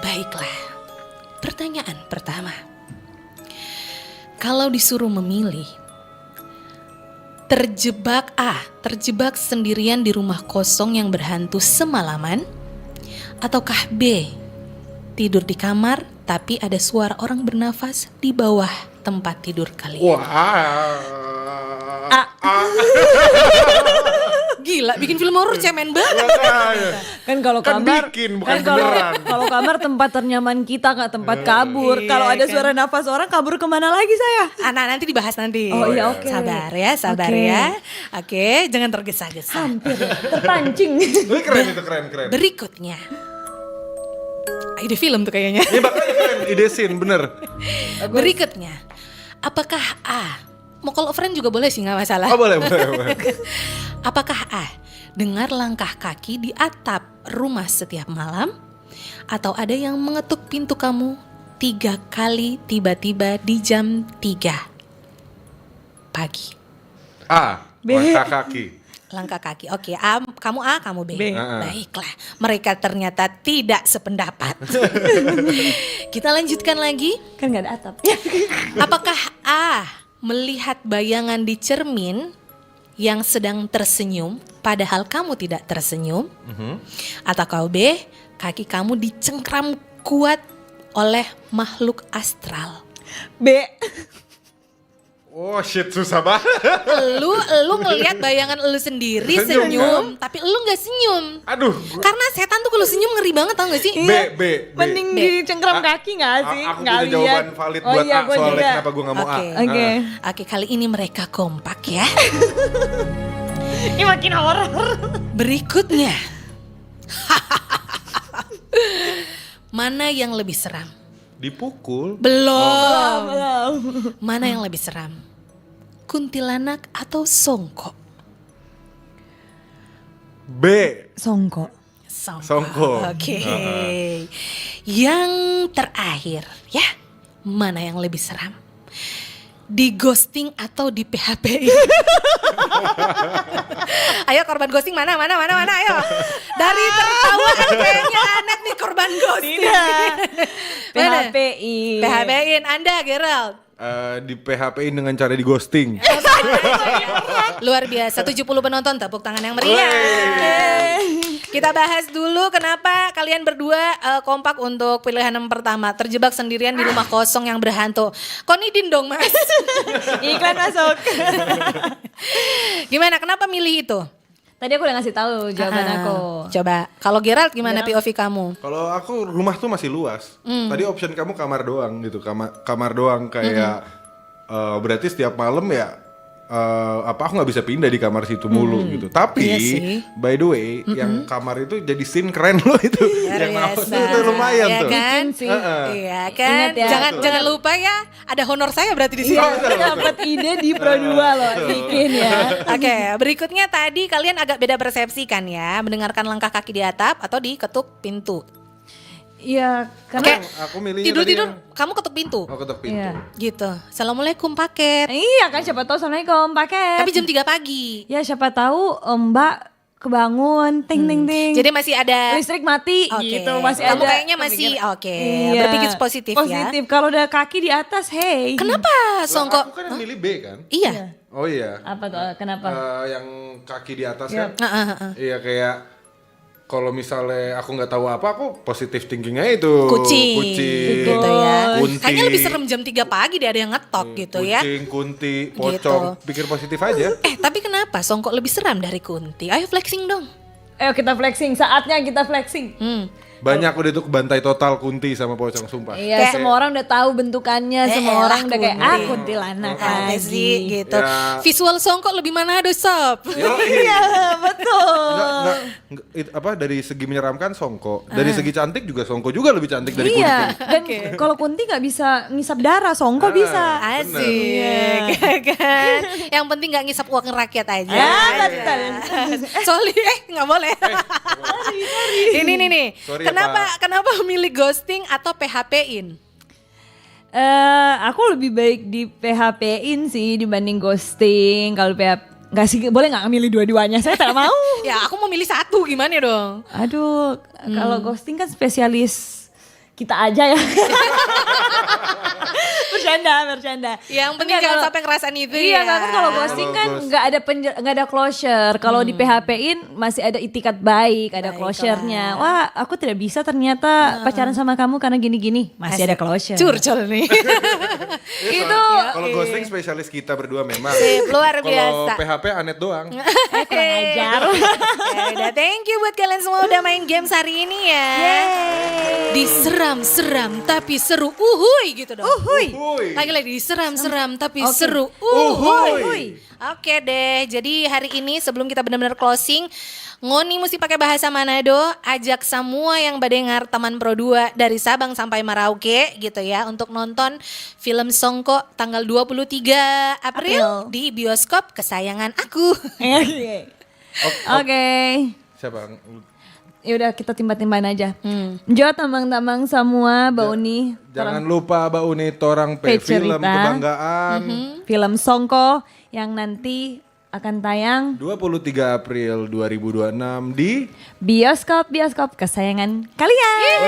Baiklah. Pertanyaan pertama. Kalau disuruh memilih, terjebak sendirian di rumah kosong yang berhantu semalaman, ataukah B, tidur di kamar tapi ada suara orang bernafas di bawah tempat tidur kalian? Gila, bikin film horor cemen banget. Kan kalau Kan kamar, bikin, bukan kalau beneran. kalau kamar tempat ternyaman kita, nggak tempat kabur. Kalau ada suara nafas orang, kabur kemana lagi saya? Nanti dibahas nanti. Oh iya, oke. Sabar Oke. ya. Oke, jangan tergesa-gesa. Hampir terpancing. Wih, keren itu, keren. Berikutnya. Ide film tuh kayaknya. Ini makanya keren, ide scene, bener. Berikutnya. Apakah A, mau call a friend juga boleh sih, nggak masalah. Oh boleh. Apakah A, dengar langkah kaki di atap rumah setiap malam? Atau ada yang mengetuk pintu kamu 3 kali tiba-tiba di jam 3 pagi? A, B. langkah kaki. Langkah kaki. Oke, A, kamu A, kamu B. B. Baiklah, mereka ternyata tidak sependapat. Kita lanjutkan lagi. Kan nggak ada atap. Apakah A, melihat bayangan di cermin yang sedang tersenyum padahal kamu tidak tersenyum? Atau kau B, kaki kamu dicengkram kuat oleh makhluk astral? B. Oh shit, susah banget. Lu ngelihat bayangan lu sendiri Senyum, senyum, tapi lu nggak senyum. Aduh. Karena setan tuh kalau senyum ngeri banget, tau gak sih? B. Mending dicengkram kaki nggak sih? Aku Nggak punya jawaban valid Oh buat iya, A, gua soalnya juga. kenapa gue gak mau A. Oke. Oke, kali ini mereka kompak ya. Ini makin horor. Berikutnya. Mana yang lebih seram? Dipukul. Belum. Belum. Mana yang lebih seram? Kuntilanak atau songkok? B. Songkok. Songkok. Oke. Yang terakhir ya. Mana yang lebih seram? Di ghosting atau di PHP? Ayo korban ghosting mana ayo. Dari tertawaan kayaknya Anet nih korban ghosting. Mana? PHPI. PHP-in Anda Gerald. Di PHP-in dengan cara di ghosting. Luar biasa, 70 penonton, tepuk tangan yang meriah. Kita bahas dulu kenapa kalian berdua kompak untuk pilihan yang pertama, terjebak sendirian di rumah kosong yang berhantu. Konidin dong mas. Iklan masuk. Gimana, kenapa milih itu? Tadi aku udah ngasih tahu jawaban aku. Coba, kalau Gerald gimana POV kamu? Kalau aku rumah tuh masih luas. Tadi option kamu kamar doang gitu, kamar doang kayak berarti setiap malam ya aku nggak bisa pindah di kamar situ mulu gitu. Tapi Iya sih. by the way, yang kamar itu jadi scene keren loh itu. Yang Biasa. itu lumayan Iya tuh. kan? Bikin sih. Iya kan? Ingat ya. Jangan lupa ya, ada honor saya berarti di sini. Iya, dapat ide di Pro 2 loh, bikin ya. Oke, berikutnya tadi kalian agak beda persepsi kan ya, mendengarkan langkah kaki di atap atau diketuk pintu. Iya, Oke, karena aku milihnya tidur-tidur tadi yang- kamu ketuk pintu. Oh, ketok pintu. Iya. Gitu. Assalamualaikum paket. Iya kan siapa tahu Assalamualaikum paket. Tapi jam 3 pagi. Ya siapa tahu Mbak kebangun ting ting ting. Jadi masih ada listrik mati Oke. gitu masih Kamu ada. kayaknya masih oke. Iya. Berpikir positif, ya. Positif. Kalau udah kaki di atas, hey. Kenapa Lah, Songko? aku kan yang milih B kan? Iya. Oh iya. Apa tuh? Kenapa? Yang kaki di atas Iya. kan? Iya kayak kalau misalnya aku nggak tahu apa, aku positif thinkingnya itu Kucing. Gitu ya. kunti, Kayaknya lebih serem jam 3 pagi deh ada yang ngetok gitu ya. kucing, kunti, pocong, pikir positif aja. Tapi kenapa Songko lebih seram dari Kunti? Ayo flexing dong. Ayo kita flexing, saatnya kita flexing. Banyak udah tuh bantai total kunti sama pocong sumpah. Iya, semua orang udah tahu bentukannya, semua orang udah kayak Kunti. kuntilanak Ada lagi. sih gitu. Ya. Visual Songko lebih Manado sob. Iya, betul. Enggak, apa dari segi menyeramkan Songko, dari segi cantik juga Songko juga lebih cantik dari kunti. Iya, dan kalau kunti nggak bisa ngisap darah, Songko bisa. Asik kan. Yang penting gak ngisap uang rakyat aja. Ya, betul. Sorry, nggak boleh. Ini nih. Sorry ya, Kenapa milih ghosting atau PHP-in? Aku lebih baik di PHP-in sih dibanding ghosting. Kalau PHP nggak sih, boleh nggak milih dua-duanya? Saya tak mau. Ya aku mau milih satu, gimana dong? Aduh, kalau ghosting kan spesialis kita aja ya. bercanda. Yang penting Enggak, jangan kalau- sampai ngerasain itu Iya, ya. kan kalau ghosting kan Kalau nggak ada nggak ada closure. Kalau di PHP-in masih ada itikat baik, ada closure-nya. Wah, aku tidak bisa ternyata pacaran sama kamu karena gini-gini. Masih ada closure. Curcol nih. Itu Kalau ghosting spesialis kita berdua memang. Sip, luar Kalau biasa. PHP Anet doang. kurang ajar. Ya udah, thank you buat kalian semua udah main games hari ini ya. Diseram-seram tapi seru. Uhuy gitu dong. Uhuy. Uhuy. Lagi-lagi diseram-seram tapi Oke. seru. Uhuy. Oke deh, jadi hari ini sebelum kita benar-benar closing, Ngoni mesti pakai bahasa Manado, ajak semua yang badengar Taman Pro 2 dari Sabang sampai Merauke gitu ya untuk nonton film Songko tanggal 23 April di bioskop kesayangan aku. Oke. Siapa? Ya udah kita timba-timbain aja. Jo tamang-tamang semua Bauni. Jangan lupa Mbak Uni torang pe Pe cerita. film kebanggaan. Film Songko yang nanti akan tayang 23 April 2026 di bioskop kesayangan kalian.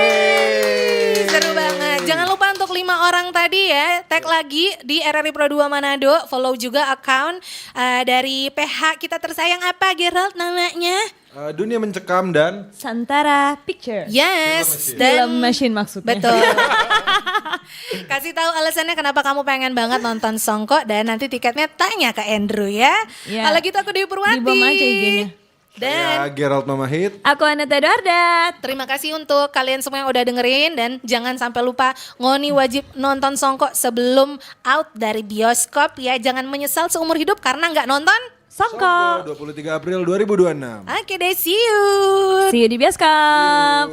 Seru banget. Jangan lupa untuk 5 orang tadi ya, tag lagi di RRI Pro 2 Manado, follow juga account dari PH kita tersayang apa Gerald namanya? Dunia Mencekam dan Santara Picture. Yes, Film machine maksudnya. betul. Kasih tahu alasannya kenapa kamu pengen banget nonton Songko dan nanti tiketnya tanya ke Andrew ya. Ya. Kalau gitu aku Dewi Purwati. Di bom aja IG-nya. Dan ya, Gerald Mamahit. Aku Aneta Eduarda. terima kasih untuk kalian semua yang udah dengerin dan jangan sampai lupa Ngoni wajib nonton Songko sebelum out dari bioskop ya. Jangan menyesal seumur hidup karena nggak nonton. Songko. 23 April 2026. Oke deh, see you. See you di bioskop.